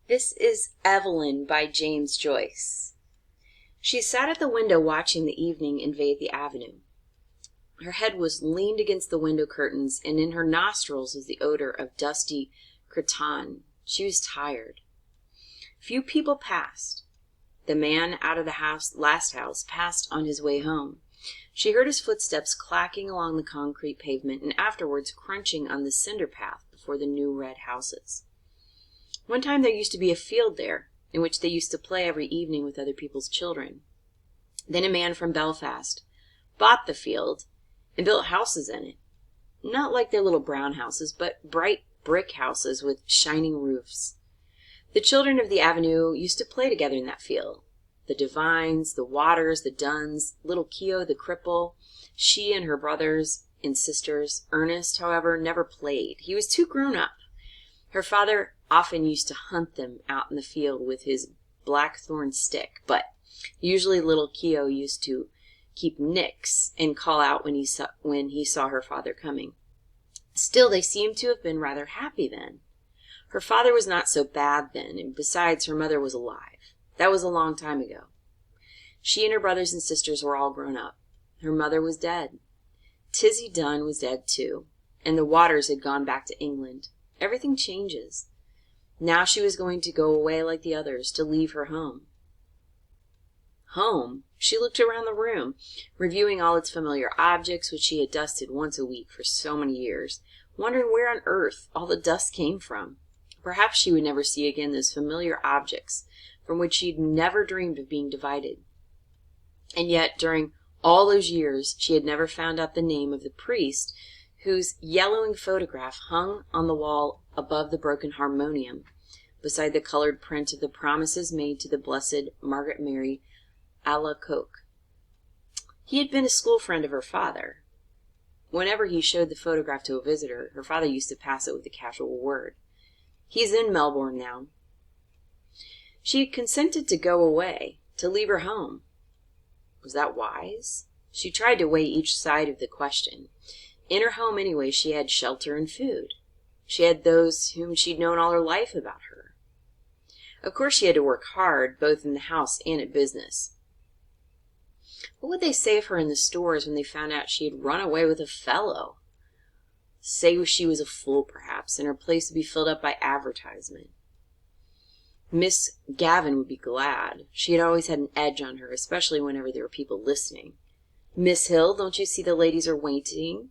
This is Eveline by Joyce. She sat at the window watching the evening invade the avenue. Her head was leaned against the window curtains, and in her nostrils was the odor of dusty cretonne. She was tired. Few people passed. The man out of the last house passed on his way home. She heard his footsteps clacking along the concrete pavement and afterwards crunching on the cinder path before the new red houses. One time there used to be a field there, in which they used to play every evening with other people's children. Then a man from Belfast bought the field and built houses in it. Not like their little brown houses, but bright brick houses with shining roofs. The children of the avenue used to play together in that field. The Devines, the Waters, the Dunns, little Keogh the cripple, she and her brothers and sisters. Ernest, however, never played. He was too grown up. Her father often used to hunt them out in the field with his blackthorn stick, but usually little Keogh used to keep nix and call out when he saw her father coming. Still, they seemed to have been rather happy then. Her father was not so bad then, and besides, her mother was alive. That was a long time ago. She and her brothers and sisters were all grown up. Her mother was dead. Tizzie Dunn was dead too, and the Waters had gone back to England. Everything changes. Now she was going to go away like the others, to leave her home. Home? She looked around the room, reviewing all its familiar objects which she had dusted once a week for so many years, wondering where on earth all the dust came from. Perhaps she would never see again those familiar objects from which she had never dreamed of being divided. And yet, during all those years, she had never found out the name of the priest whose yellowing photograph hung on the wall above the broken harmonium, beside the colored print of the promises made to the Blessed Margaret Mary Alacoque. He had been a school friend of her father. Whenever he showed the photograph to a visitor, her father used to pass it with a casual word. "He's in Melbourne now." She had consented to go away, to leave her home. Was that wise? She tried to weigh each side of the question. In her home, anyway, she had shelter and food. She had those whom she'd known all her life about her. Of course, she had to work hard, both in the house and at business. What would they say of her in the stores when they found out she had run away with a fellow? Say she was a fool, perhaps, and her place would be filled up by advertisement. Miss Gavin would be glad. She had always had an edge on her, especially whenever there were people listening. "Miss Hill, don't you see the ladies are waiting?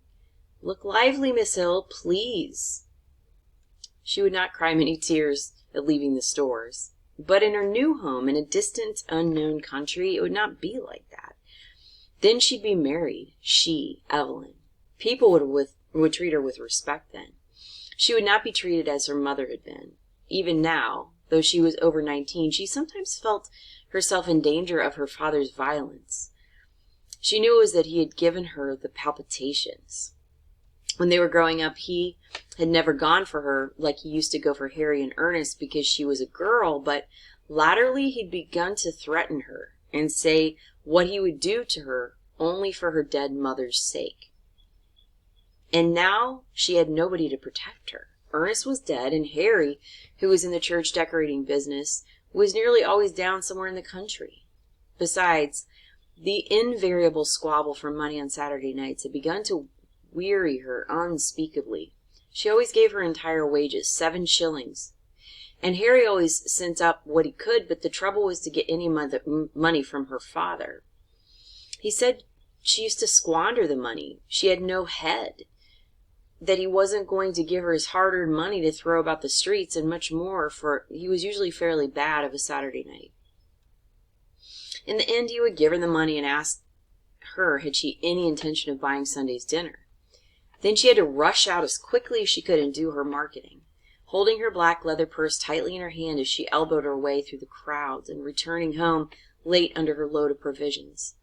Look lively, Miss Hill, please." She would not cry many tears at leaving the stores. But in her new home, in a distant, unknown country, it would not be like that. Then she'd be married, she, Eveline. People would treat her with respect then. She would not be treated as her mother had been. Even now, though she was over 19, she sometimes felt herself in danger of her father's violence. She knew it was that he had given her the palpitations. When they were growing up, he had never gone for her like he used to go for Harry and Ernest because she was a girl, but latterly he'd begun to threaten her and say what he would do to her only for her dead mother's sake. And now she had nobody to protect her. Ernest was dead, and Harry, who was in the church decorating business, was nearly always down somewhere in the country. Besides, the invariable squabble for money on Saturday nights had begun to weary her unspeakably. She always gave her entire wages, 7 shillings. And Harry always sent up what he could, but the trouble was to get any money from her father. He said she used to squander the money. She had no head. That he wasn't going to give her his hard-earned money to throw about the streets, and much more, for he was usually fairly bad of a Saturday night. In the end, he would give her the money and ask her had she any intention of buying Sunday's dinner. Then she had to rush out as quickly as she could and do her marketing, holding her black leather purse tightly in her hand as she elbowed her way through the crowds and returning home late under her load of provisions.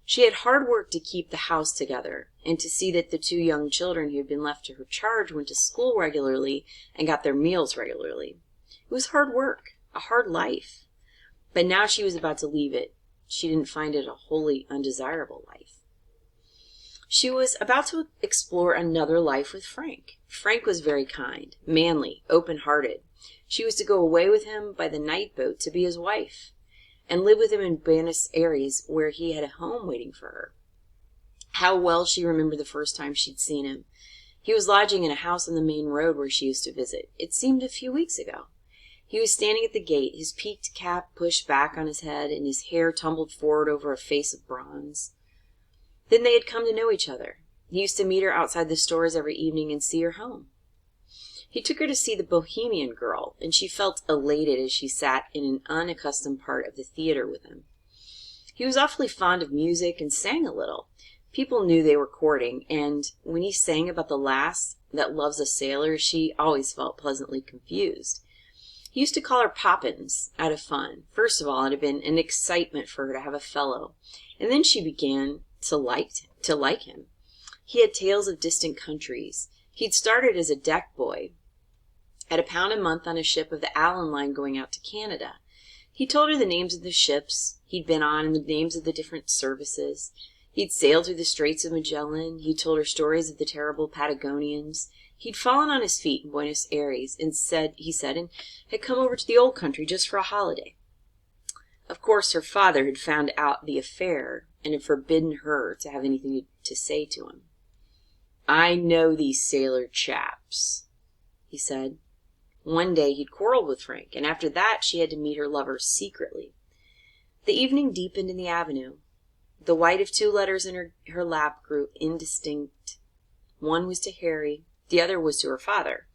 She had hard work to keep the house together and to see that the 2 young children who had been left to her charge went to school regularly and got their meals regularly. It was hard work, a hard life. But now she was about to leave it. She didn't find it a wholly undesirable life. She was about to explore another life with Frank. Frank was very kind, manly, open-hearted. She was to go away with him by the night boat to be his wife, and live with him in Buenos Aires, where he had a home waiting for her. How well she remembered the first time she'd seen him. He was lodging in a house on the main road where she used to visit. It seemed a few weeks ago. He was standing at the gate, his peaked cap pushed back on his head, and his hair tumbled forward over a face of bronze. Then they had come to know each other. He used to meet her outside the stores every evening and see her home. He took her to see The Bohemian Girl, and she felt elated as she sat in an unaccustomed part of the theater with him. He was awfully fond of music and sang a little. People knew they were courting, and when he sang about the lass that loves a sailor, she always felt pleasantly confused. He used to call her Poppins, out of fun. First of all, it had been an excitement for her to have a fellow, and then she began to like him. He had tales of distant countries. He'd started as a deck boy at £1 a month on a ship of the Allen line going out to Canada. He told her the names of the ships he'd been on and the names of the different services. He'd sailed through the Straits of Magellan. He told her stories of the terrible Patagonians. He'd fallen on his feet in Buenos Aires and had come over to the old country just for a holiday. Of course, her father had found out the affair and had forbidden her to have anything to say to him. "I know these sailor chaps," he said. One day he'd quarreled with Frank, and after that she had to meet her lover secretly. The evening deepened in the avenue. The white of 2 letters in her lap grew indistinct. One was to Harry, the other was to her father.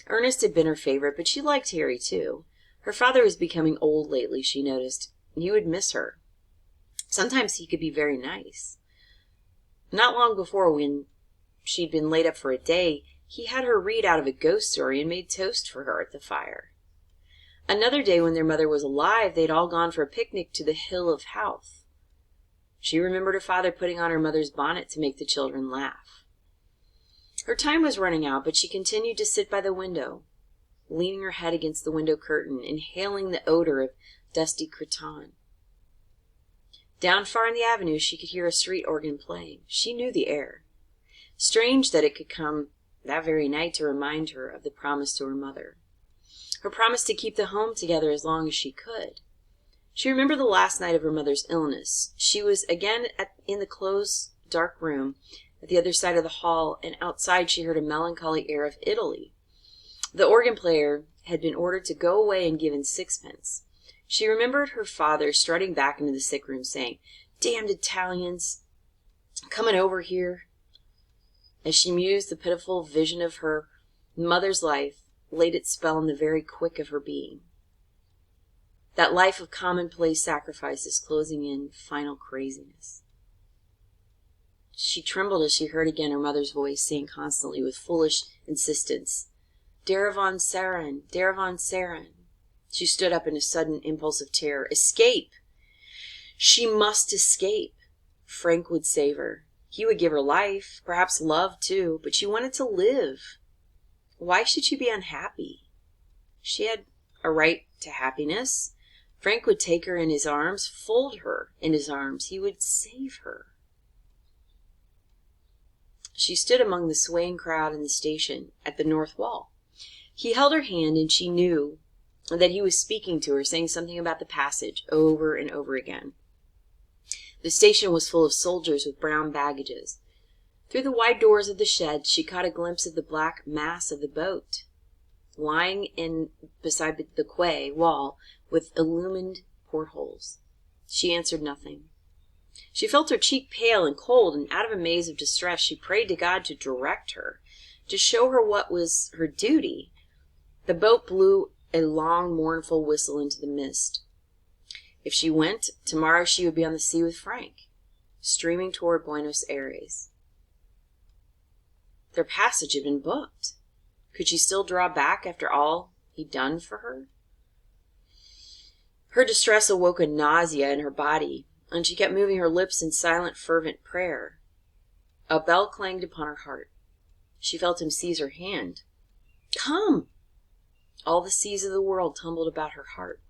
Ernest had been her favorite, but she liked Harry too. Her father was becoming old lately, she noticed, and he would miss her. Sometimes he could be very nice. Not long before, when she'd been laid up for a day, he had her read out of a ghost story and made toast for her at the fire. Another day, when their mother was alive, they'd all gone for a picnic to the Hill of Howth. She remembered her father putting on her mother's bonnet to make the children laugh. Her time was running out, but she continued to sit by the window, leaning her head against the window curtain, inhaling the odor of dusty cretonne. Down far in the avenue she could hear a street organ playing. She knew the air. Strange that it could come that very night to remind her of the promise to her mother. Her promise to keep the home together as long as she could. She remembered the last night of her mother's illness. She was again in the closed, dark room at the other side of the hall, and outside she heard a melancholy air of Italy. The organ player had been ordered to go away and given 6pence. She remembered her father strutting back into the sick room, saying, "Damned Italians, coming over here." As she mused, the pitiful vision of her mother's life laid its spell on the very quick of her being. That life of commonplace sacrifices closing in final craziness. She trembled as she heard again her mother's voice saying constantly with foolish insistence, "Der von Saran, der von Saran." She stood up in a sudden impulse of terror. Escape! She must escape. Frank would save her. He would give her life, perhaps love too, but she wanted to live. Why should she be unhappy? She had a right to happiness. Frank would take her in his arms, fold her in his arms. He would save her. She stood among the swaying crowd in the station at the north wall. He held her hand, and she knew that he was speaking to her, saying something about the passage over and over again. The station was full of soldiers with brown baggages. Through the wide doors of the shed she caught a glimpse of the black mass of the boat, lying in beside the quay wall with illumined portholes. She answered nothing. She felt her cheek pale and cold, and out of a maze of distress she prayed to God to direct her, to show her what was her duty. The boat blew a long, mournful whistle into the mist. If she went, tomorrow she would be on the sea with Frank, streaming toward Buenos Aires. Their passage had been booked. Could she still draw back after all he'd done for her? Her distress awoke a nausea in her body, and she kept moving her lips in silent, fervent prayer. A bell clanged upon her heart. She felt him seize her hand. "Come!" All the seas of the world tumbled about her heart.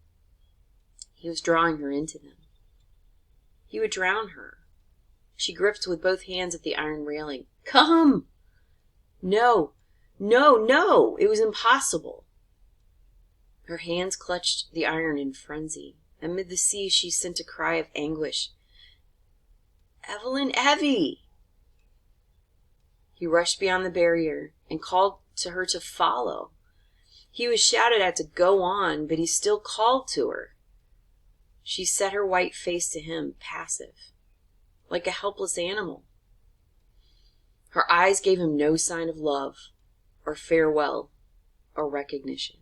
He was drawing her into them. He would drown her. She gripped with both hands at the iron railing. "Come!" No, no, no! It was impossible. Her hands clutched the iron in frenzy. Amid the sea she sent a cry of anguish. "Eveline, Evie!" He rushed beyond the barrier and called to her to follow. He was shouted at to go on, but he still called to her. She set her white face to him, passive, like a helpless animal. Her eyes gave him no sign of love, or farewell, or recognition.